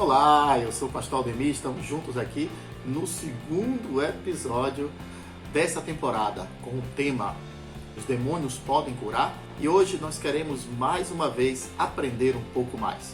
Olá, eu sou o pastor Aldemir, estamos juntos aqui no segundo episódio dessa temporada com o tema Os demônios podem curar? E hoje nós queremos mais uma vez aprender um pouco mais.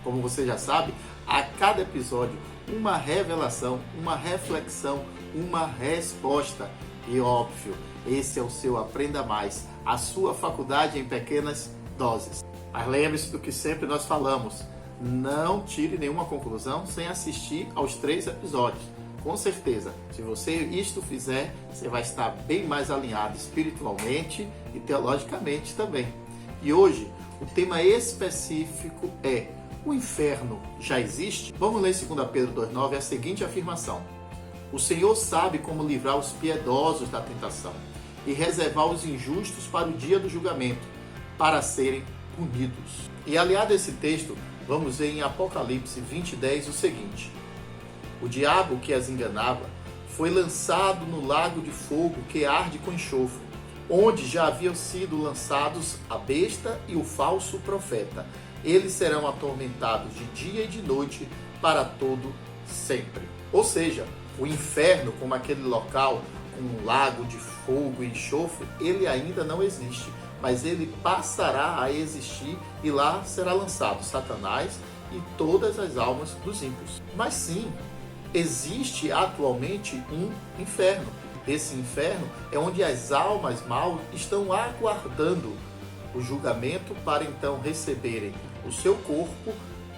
Como você já sabe, a cada episódio uma revelação, uma reflexão, uma resposta. E óbvio, esse é o seu Aprenda Mais, a sua faculdade em pequenas doses. Mas lembre-se do que sempre nós falamos, não tire nenhuma conclusão sem assistir aos 3 episódios. Com certeza, se você isto fizer, você vai estar bem mais alinhado espiritualmente e teologicamente também. E hoje, o tema específico é: o inferno já existe? Vamos ler 2 Pedro 2,9, a seguinte afirmação: o Senhor sabe como livrar os piedosos da tentação e reservar os injustos para o dia do julgamento, para serem punidos. E aliado a esse texto, vamos ver em Apocalipse 20:10 o seguinte: o diabo que as enganava foi lançado no lago de fogo que arde com enxofre, onde já haviam sido lançados a besta e o falso profeta. Eles serão atormentados de dia e de noite para todo sempre. Ou seja, o inferno, como aquele local com um lago de fogo e enxofre, ele ainda não existe, mas ele passará a existir e lá será lançado Satanás e todas as almas dos ímpios. Mas sim, existe atualmente um inferno. Esse inferno é onde as almas mal estão aguardando o julgamento para então receberem o seu corpo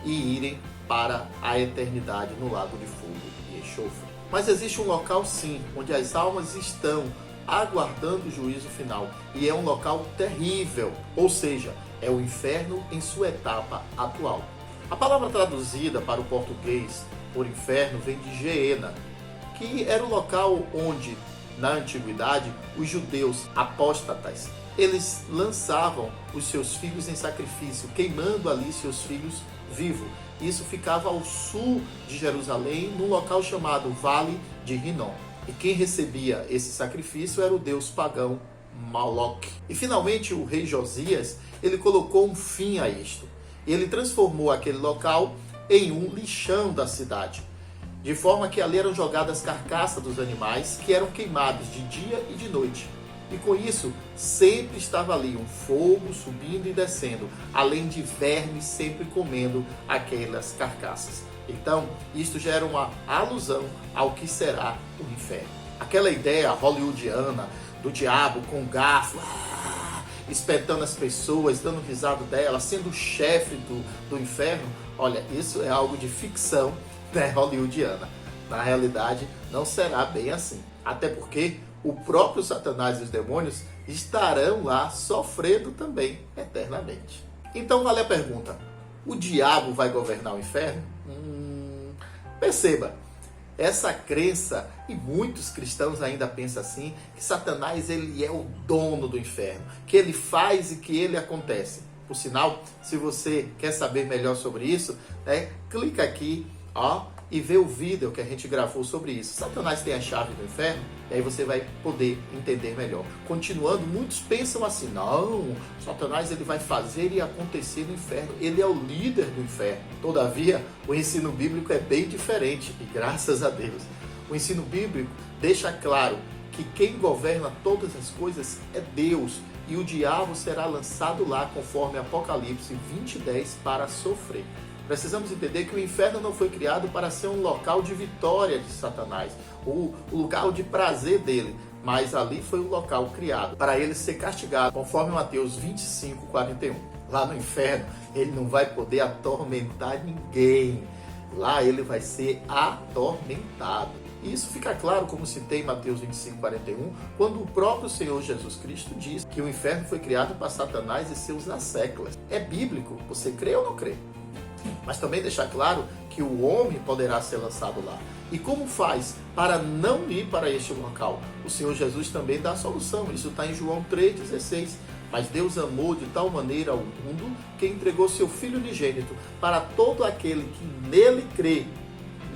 e irem para a eternidade no lago de fogo e enxofre. Mas existe um local sim, onde as almas estão aguardando o juízo final, e é um local terrível, ou seja, é o inferno em sua etapa atual. A palavra traduzida para o português por inferno vem de Geena, que era o local onde, na antiguidade, os judeus apóstatas, eles lançavam os seus filhos em sacrifício, queimando ali seus filhos vivos. Isso ficava ao sul de Jerusalém, num local chamado Vale de Rinom. E quem recebia esse sacrifício era o deus pagão Moloque. E finalmente o rei Josias, ele colocou um fim a isto. Ele transformou aquele local em um lixão da cidade, de forma que ali eram jogadas carcaças dos animais que eram queimados de dia e de noite. E com isso, sempre estava ali um fogo subindo e descendo, além de vermes sempre comendo aquelas carcaças. Então, isto já era uma alusão ao que será o inferno. Aquela ideia hollywoodiana do diabo com um garfo, espetando as pessoas, dando risada delas, sendo o chefe do inferno, olha, isso é algo de ficção, né, hollywoodiana. Na realidade, não será bem assim. Até porque o próprio Satanás e os demônios estarão lá sofrendo também eternamente. Então vale a pergunta: o diabo vai governar o inferno? Perceba, essa crença, e muitos cristãos ainda pensam assim, que Satanás ele é o dono do inferno, que ele faz e que ele acontece. Por sinal, se você quer saber melhor sobre isso, clica aqui, e vê o vídeo que a gente gravou sobre isso. Satanás tem a chave do inferno, e aí você vai poder entender melhor. Continuando, muitos pensam assim: não, Satanás ele vai fazer e acontecer no inferno, ele é o líder do inferno. Todavia, o ensino bíblico é bem diferente, e graças a Deus. O ensino bíblico deixa claro que quem governa todas as coisas é Deus, e o diabo será lançado lá, conforme Apocalipse 20:10, para sofrer. Precisamos entender que o inferno não foi criado para ser um local de vitória de Satanás, o lugar de prazer dele, mas ali foi um local criado para ele ser castigado, conforme Mateus 25:41. Lá no inferno, ele não vai poder atormentar ninguém. Lá ele vai ser atormentado. E isso fica claro, como citei em Mateus 25:41, quando o próprio Senhor Jesus Cristo diz que o inferno foi criado para Satanás e seus asséculas. É bíblico, você crê ou não crê? Mas também deixar claro que o homem poderá ser lançado lá. E como faz para não ir para este local? O Senhor Jesus também dá a solução. Isso está em João 3,16. Mas Deus amou de tal maneira o mundo que entregou seu Filho unigênito para todo aquele que nele crê,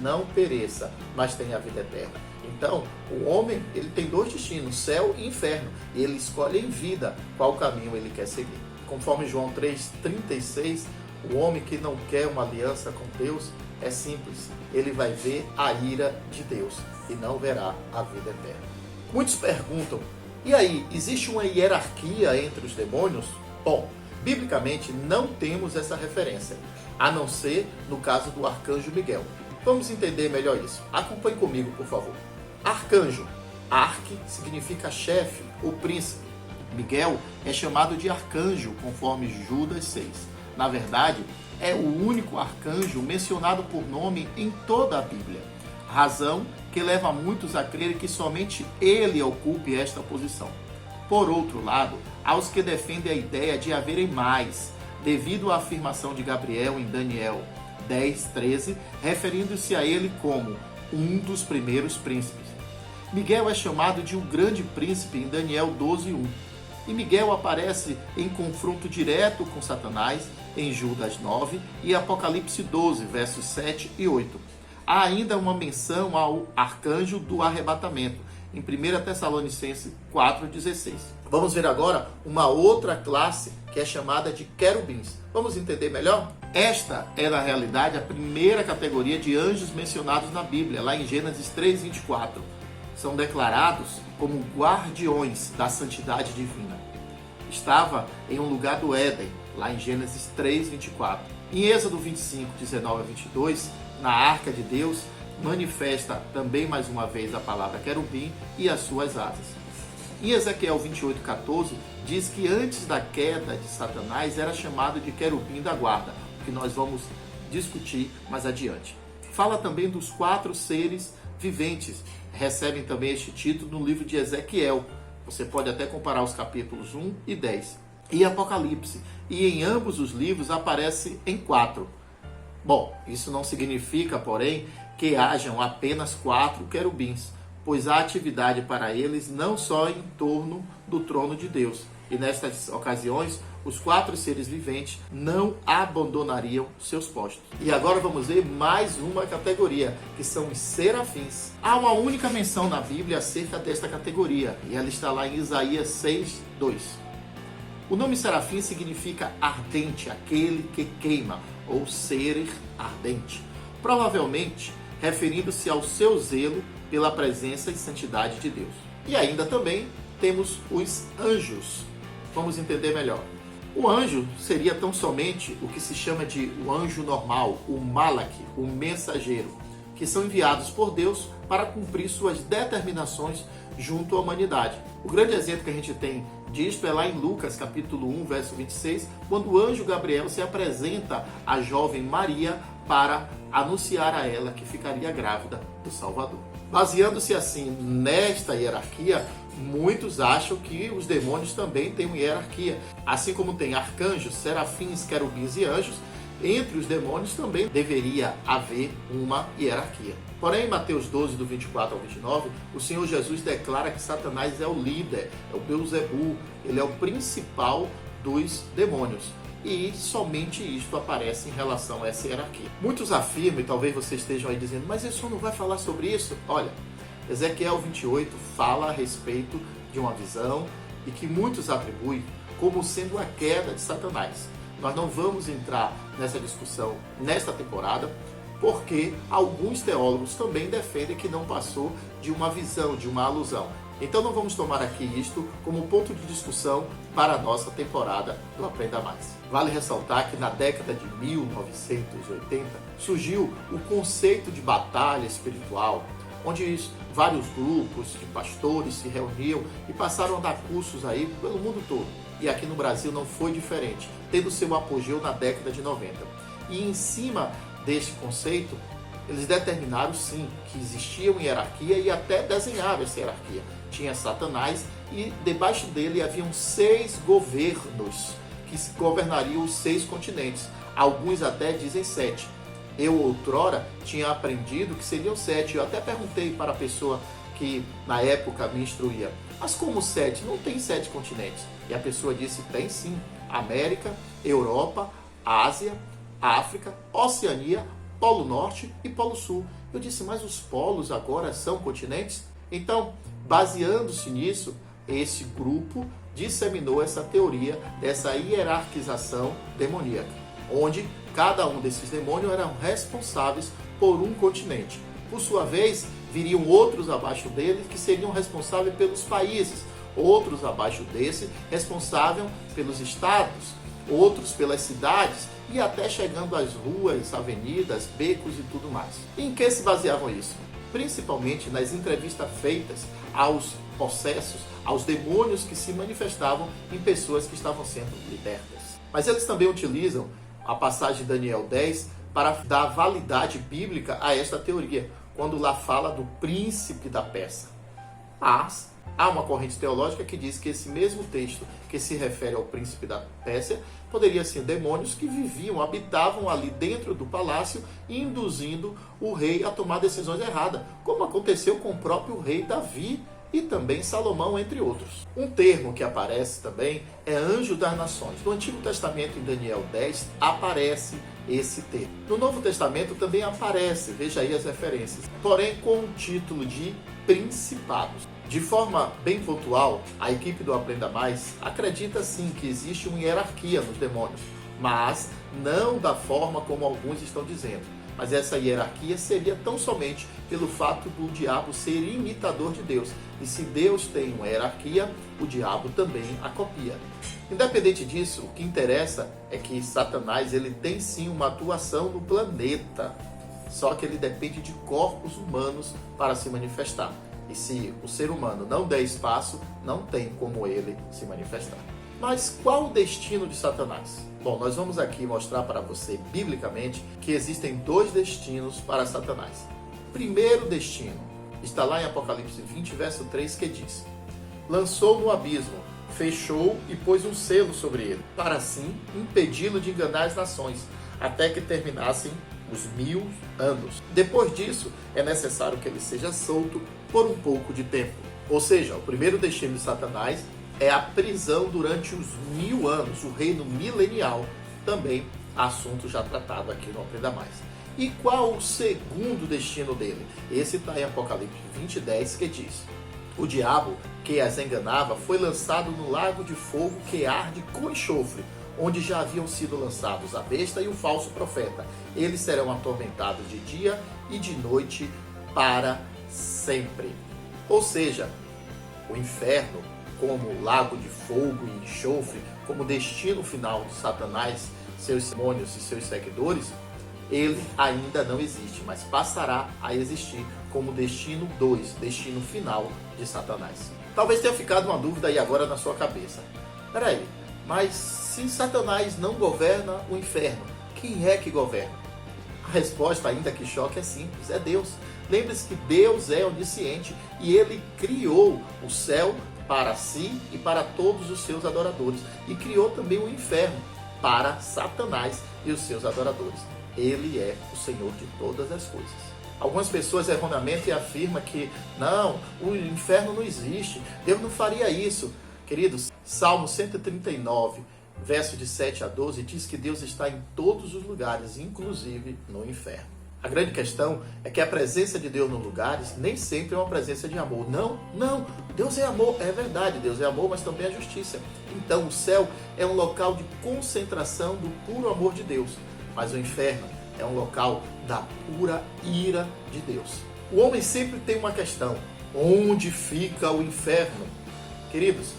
não pereça, mas tenha a vida eterna. Então, o homem, ele tem dois destinos, céu e inferno. E ele escolhe em vida qual caminho ele quer seguir. Conforme João 3,36, o homem que não quer uma aliança com Deus é simples. Ele vai ver a ira de Deus e não verá a vida eterna. Muitos perguntam, e aí, existe uma hierarquia entre os demônios? Bom, biblicamente não temos essa referência, a não ser no caso do arcanjo Miguel. Vamos entender melhor isso. Acompanhe comigo, por favor. Arcanjo. Arque significa chefe ou príncipe. Miguel é chamado de arcanjo, conforme Judas 6. Na verdade, é o único arcanjo mencionado por nome em toda a Bíblia. Razão que leva muitos a crer que somente ele ocupe esta posição. Por outro lado, há os que defendem a ideia de haverem mais, devido à afirmação de Gabriel em Daniel 10:13, referindo-se a ele como um dos primeiros príncipes. Miguel é chamado de um grande príncipe em Daniel 12:1. E Miguel aparece em confronto direto com Satanás em Judas 9 e Apocalipse 12, versos 7 e 8. Há ainda uma menção ao arcanjo do arrebatamento, em 1 Tessalonicenses 4,16. Vamos ver agora uma outra classe que é chamada de querubins. Vamos entender melhor? Esta é, na realidade, a primeira categoria de anjos mencionados na Bíblia, lá em Gênesis 3,24. São declarados como guardiões da santidade divina. Estava em um lugar do Éden, lá em Gênesis 3,24. Em Êxodo 25, 19 a 22, na arca de Deus, manifesta também mais uma vez a palavra querubim e as suas asas. Em Ezequiel 28, 14, diz que antes da queda de Satanás era chamado de querubim da guarda, o que nós vamos discutir mais adiante. Fala também dos 4 seres viventes, recebem também este título no livro de Ezequiel. Você pode até comparar os capítulos 1 e 10. E Apocalipse. E em ambos os livros aparece em 4. Bom, isso não significa, porém, que hajam apenas 4 querubins, pois há atividade para eles não só em torno do trono de Deus. E nestas ocasiões, os 4 seres viventes não abandonariam seus postos. E agora vamos ver mais uma categoria, que são os serafins. Há uma única menção na Bíblia acerca desta categoria, e ela está lá em Isaías 6:2. O nome serafim significa ardente, aquele que queima, ou ser ardente. Provavelmente referindo-se ao seu zelo pela presença e santidade de Deus. E ainda também temos os anjos. Vamos entender melhor. O anjo seria tão somente o que se chama de o anjo normal, o malach, o mensageiro, que são enviados por Deus para cumprir suas determinações junto à humanidade. O grande exemplo que a gente tem disto é lá em Lucas, capítulo 1, verso 26, quando o anjo Gabriel se apresenta à jovem Maria para anunciar a ela que ficaria grávida do Salvador. Baseando-se assim nesta hierarquia, muitos acham que os demônios também têm uma hierarquia. Assim como tem arcanjos, serafins, querubins e anjos, entre os demônios também deveria haver uma hierarquia. Porém, em Mateus 12, do 24 ao 29, o Senhor Jesus declara que Satanás é o líder, é o Beelzebul, ele é o principal dos demônios. E somente isto aparece em relação a essa hierarquia. Muitos afirmam, e talvez vocês estejam aí dizendo, mas isso não vai falar sobre isso? Olha, Ezequiel 28 fala a respeito de uma visão e que muitos atribuem como sendo a queda de Satanás. Nós não vamos entrar nessa discussão nesta temporada, porque alguns teólogos também defendem que não passou de uma visão, de uma alusão. Então não vamos tomar aqui isto como ponto de discussão para a nossa temporada do Aprenda Mais. Vale ressaltar que na década de 1980 surgiu o conceito de batalha espiritual, onde vários grupos de pastores se reuniam e passaram a dar cursos aí pelo mundo todo. E aqui no Brasil não foi diferente, tendo seu apogeu na década de 90. E em cima deste conceito, eles determinaram sim que existia uma hierarquia e até desenharam essa hierarquia. Tinha Satanás e debaixo dele haviam 6 governos que governariam os 6 continentes. Alguns até dizem 7. Eu outrora tinha aprendido que seriam 7. Eu até perguntei para a pessoa que na época me instruía, mas como 7? Não tem 7 continentes. E a pessoa disse, tem sim. América, Europa, Ásia, África, Oceania, Polo Norte e Polo Sul. Eu disse, mas os polos agora são continentes? Então, baseando-se nisso, esse grupo disseminou essa teoria dessa hierarquização demoníaca, onde cada um desses demônios eram responsáveis por um continente. Por sua vez, viriam outros abaixo dele que seriam responsáveis pelos países, outros abaixo desse responsáveis pelos estados, outros pelas cidades e até chegando às ruas, avenidas, becos e tudo mais. E em que se baseavam isso? Principalmente nas entrevistas feitas aos possessos, aos demônios que se manifestavam em pessoas que estavam sendo libertas. Mas eles também utilizam a passagem de Daniel 10 para dar validade bíblica a esta teoria, quando lá fala do príncipe da Pérsia. Mas há uma corrente teológica que diz que esse mesmo texto que se refere ao príncipe da Pérsia poderia ser demônios que viviam, habitavam ali dentro do palácio, induzindo o rei a tomar decisões erradas, como aconteceu com o próprio rei Davi e também Salomão, entre outros. Um termo que aparece também é anjo das nações. No Antigo Testamento, em Daniel 10, aparece esse termo. No Novo Testamento também aparece, veja aí as referências, porém com o título de principados. De forma bem pontual, a equipe do Aprenda Mais acredita sim que existe uma hierarquia nos demônios, mas não da forma como alguns estão dizendo. Mas essa hierarquia seria tão somente pelo fato do diabo ser imitador de Deus. E se Deus tem uma hierarquia, o diabo também a copia. Independente disso, o que interessa é que Satanás ele tem sim uma atuação no planeta. Só que ele depende de corpos humanos para se manifestar. E se o ser humano não der espaço, não tem como ele se manifestar. Mas qual o destino de Satanás? Bom, nós vamos aqui mostrar para você, biblicamente, que existem dois destinos para Satanás. Primeiro destino está lá em Apocalipse 20, verso 3, que diz: lançou no abismo, fechou e pôs um selo sobre ele, para assim impedi-lo de enganar as nações, até que terminassem os 1000 anos. Depois disso, é necessário que ele seja solto por um pouco de tempo. Ou seja, o primeiro destino de Satanás é a prisão durante os 1000 anos, o reino milenial, também assunto já tratado aqui no Aprenda Mais. E qual o segundo destino dele? Esse está em Apocalipse 20, 10, que diz: o diabo que as enganava foi lançado no lago de fogo que arde com enxofre, onde já haviam sido lançados a besta e o falso profeta. Eles serão atormentados de dia e de noite para sempre. Ou seja, o inferno, como lago de fogo e enxofre, como destino final de Satanás, seus demônios e seus seguidores, ele ainda não existe, mas passará a existir como destino 2, destino final de Satanás. Talvez tenha ficado uma dúvida aí agora na sua cabeça. Peraí, mas se Satanás não governa o inferno, quem é que governa? A resposta, ainda que choque, é simples, é Deus. Lembre-se que Deus é onisciente e Ele criou o céu para si e para todos os seus adoradores. E criou também o inferno para Satanás e os seus adoradores. Ele é o Senhor de todas as coisas. Algumas pessoas erroneamente afirmam que não, o inferno não existe, Deus não faria isso. Queridos, Salmo 139, verso de 7 a 12, diz que Deus está em todos os lugares, inclusive no inferno. A grande questão é que a presença de Deus nos lugares nem sempre é uma presença de amor. Não, Deus é amor, é verdade, Deus é amor, mas também é justiça. Então o céu é um local de concentração do puro amor de Deus, mas o inferno é um local da pura ira de Deus. O homem sempre tem uma questão: onde fica o inferno? Queridos,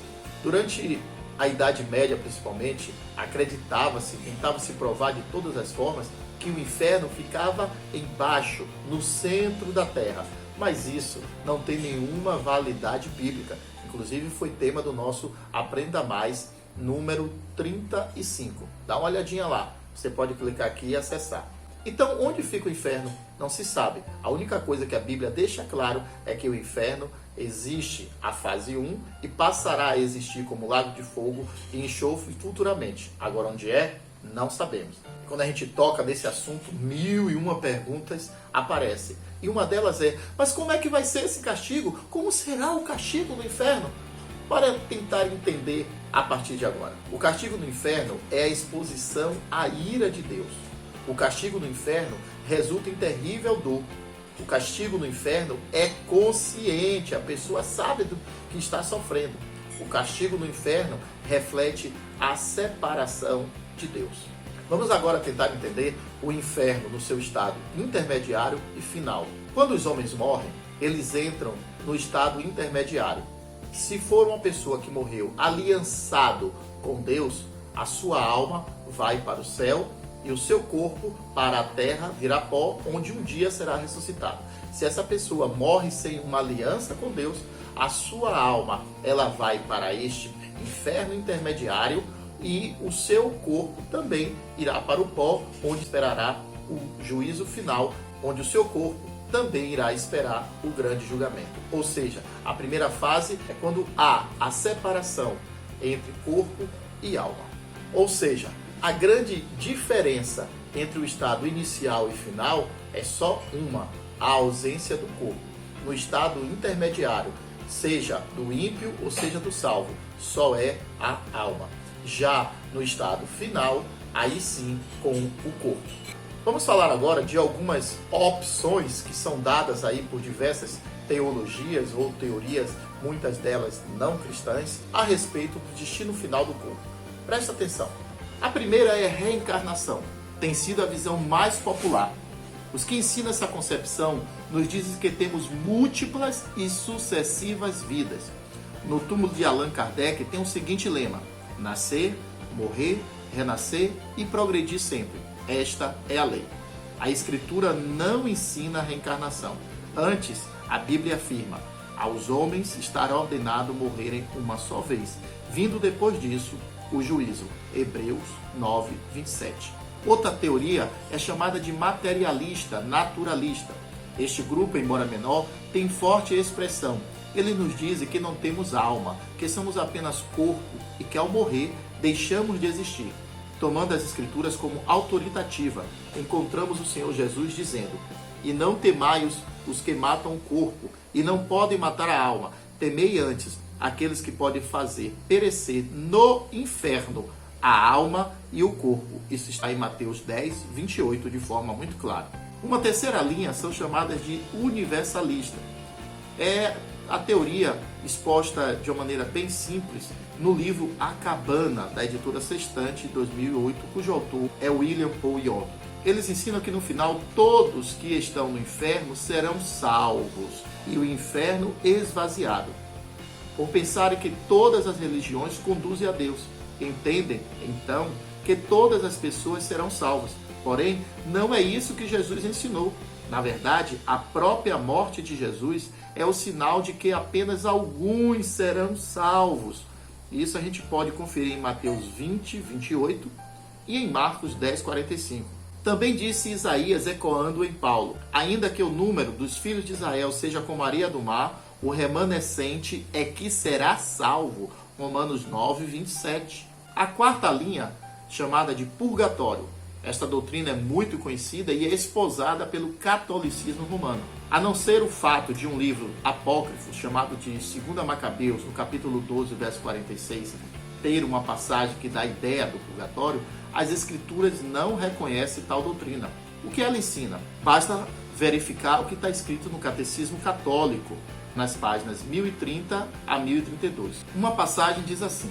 durante a Idade Média principalmente, acreditava-se, tentava-se provar de todas as formas que o inferno ficava embaixo, no centro da terra. Mas isso não tem nenhuma validade bíblica. Inclusive foi tema do nosso Aprenda Mais, número 35. Dá uma olhadinha lá, você pode clicar aqui e acessar. Então, onde fica o inferno? Não se sabe. A única coisa que a Bíblia deixa claro é que o inferno existe a fase 1 e passará a existir como lago de fogo e enxofre futuramente. Agora, onde é? Não sabemos. Quando a gente toca nesse assunto, 1001 perguntas aparecem. E uma delas é: mas como é que vai ser esse castigo? Como será o castigo no inferno? Para tentar entender a partir de agora. O castigo no inferno é a exposição à ira de Deus. O castigo no inferno resulta em terrível dor. O castigo no inferno é consciente, a pessoa sabe do que está sofrendo. O castigo no inferno reflete a separação de Deus. Vamos agora tentar entender o inferno no seu estado intermediário e final. Quando os homens morrem, eles entram no estado intermediário. Se for uma pessoa que morreu aliançado com Deus, a sua alma vai para o céu e o seu corpo para a terra, virá pó, onde um dia será ressuscitado. Se essa pessoa morre sem uma aliança com Deus, a sua alma ela vai para este inferno intermediário e o seu corpo também irá para o pó, onde esperará o juízo final, onde o seu corpo também irá esperar o grande julgamento. Ou seja, a primeira fase é quando há a separação entre corpo e alma. Ou seja, a grande diferença entre o estado inicial e final é só uma, a ausência do corpo. No estado intermediário, seja do ímpio ou seja do salvo, só é a alma. Já no estado final, aí sim com o corpo. Vamos falar agora de algumas opções que são dadas aí por diversas teologias ou teorias, muitas delas não cristãs, a respeito do destino final do corpo. Presta atenção. A primeira é reencarnação. Tem sido a visão mais popular. Os que ensinam essa concepção nos dizem que temos múltiplas e sucessivas vidas. No túmulo de Allan Kardec tem o seguinte lema: nascer, morrer, renascer e progredir sempre. Esta é a lei. A Escritura não ensina a reencarnação. Antes, a Bíblia afirma: aos homens estará ordenado morrerem uma só vez, vindo depois disso o juízo. Hebreus 9, 27. Outra teoria é chamada de materialista, naturalista. Este grupo, embora menor, tem forte expressão. Eles nos dizem que não temos alma, que somos apenas corpo e que ao morrer deixamos de existir. Tomando as Escrituras como autoritativa, encontramos o Senhor Jesus dizendo: e não temai os que matam o corpo, e não podem matar a alma. Temei antes aqueles que podem fazer perecer no inferno a alma e o corpo. Isso está em Mateus 10, 28, de forma muito clara. Uma terceira linha são chamadas de universalista. É a teoria exposta de uma maneira bem simples no livro A Cabana, da editora Sextante, 2008, cujo autor é William Paul Young. Eles ensinam que no final todos que estão no inferno serão salvos e o inferno esvaziado. Por pensarem que todas as religiões conduzem a Deus, entendem então que todas as pessoas serão salvas. Porém, não é isso que Jesus ensinou. Na verdade, a própria morte de Jesus é o sinal de que apenas alguns serão salvos. Isso a gente pode conferir em Mateus 20, 28 e em Marcos 10, 45. Também disse Isaías, ecoando em Paulo: ainda que o número dos filhos de Israel seja como a areia do mar, o remanescente é que será salvo. Romanos 9, 27. A quarta linha, chamada de purgatório. Esta doutrina é muito conhecida e é esposada pelo catolicismo romano. A não ser o fato de um livro apócrifo chamado de 2 Macabeus, no capítulo 12, verso 46, ter uma passagem que dá a ideia do purgatório, as Escrituras não reconhecem tal doutrina. O que ela ensina? Basta verificar o que está escrito no Catecismo Católico, nas páginas 1030 a 1032. Uma passagem diz assim: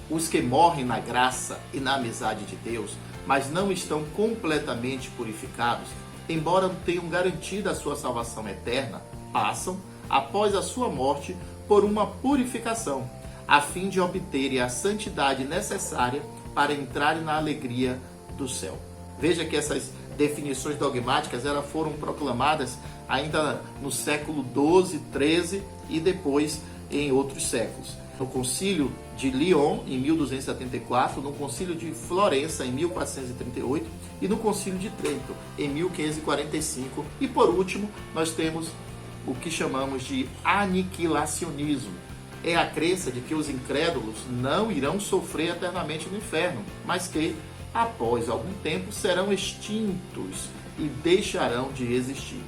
os que morrem na graça e na amizade de Deus, mas não estão completamente purificados, embora tenham garantido a sua salvação eterna, passam, após a sua morte, por uma purificação, a fim de obterem a santidade necessária para entrarem na alegria do céu. Veja que essas definições dogmáticas elas foram proclamadas ainda no século 12, 13 e depois em outros séculos. No Concílio de Lyon, em 1274, no Concílio de Florença, em 1438, e no Concílio de Trento, em 1545. E por último, nós temos o que chamamos de aniquilacionismo. É a crença de que os incrédulos não irão sofrer eternamente no inferno, mas que, após algum tempo, serão extintos e deixarão de existir.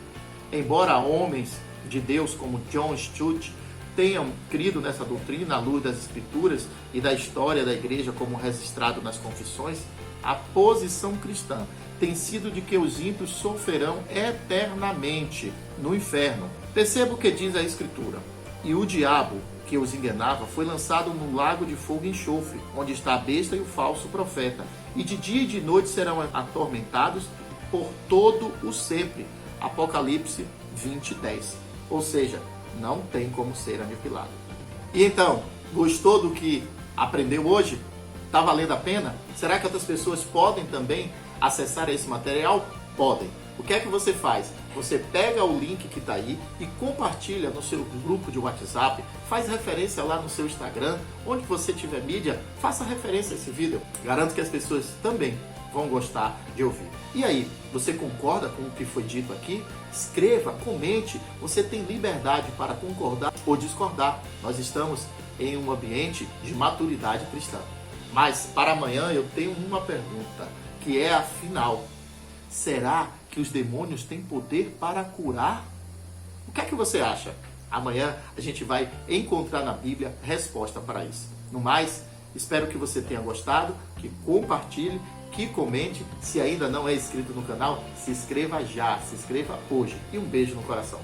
Embora homens de Deus como John Stott tenham crido nessa doutrina à luz das Escrituras e da história da igreja como registrado nas confissões, a posição cristã tem sido de que os ímpios sofrerão eternamente no inferno. Perceba o que diz a Escritura. E o diabo que os enganava foi lançado no lago de fogo e enxofre, onde está a besta e o falso profeta. E de dia e de noite serão atormentados por todo o sempre. Apocalipse 20:10. Ou seja, não tem como ser aniquilado. E então, gostou do que aprendeu hoje? Está valendo a pena? Será que outras pessoas podem também acessar esse material? Podem. O que é que você faz? Você pega o link que está aí e compartilha no seu grupo de WhatsApp, faz referência lá no seu Instagram, onde você tiver mídia, faça referência a esse vídeo. Garanto que as pessoas também vão gostar de ouvir. E aí, você concorda com o que foi dito aqui? Escreva, comente, você tem liberdade para concordar ou discordar. Nós estamos em um ambiente de maturidade cristã. Mas para amanhã eu tenho uma pergunta, que é a final. Será que os demônios têm poder para curar? O que é que você acha? Amanhã a gente vai encontrar na Bíblia resposta para isso. No mais, espero que você tenha gostado, que compartilhe, que comente. Se ainda não é inscrito no canal, se inscreva já, se inscreva hoje. E um beijo no coração.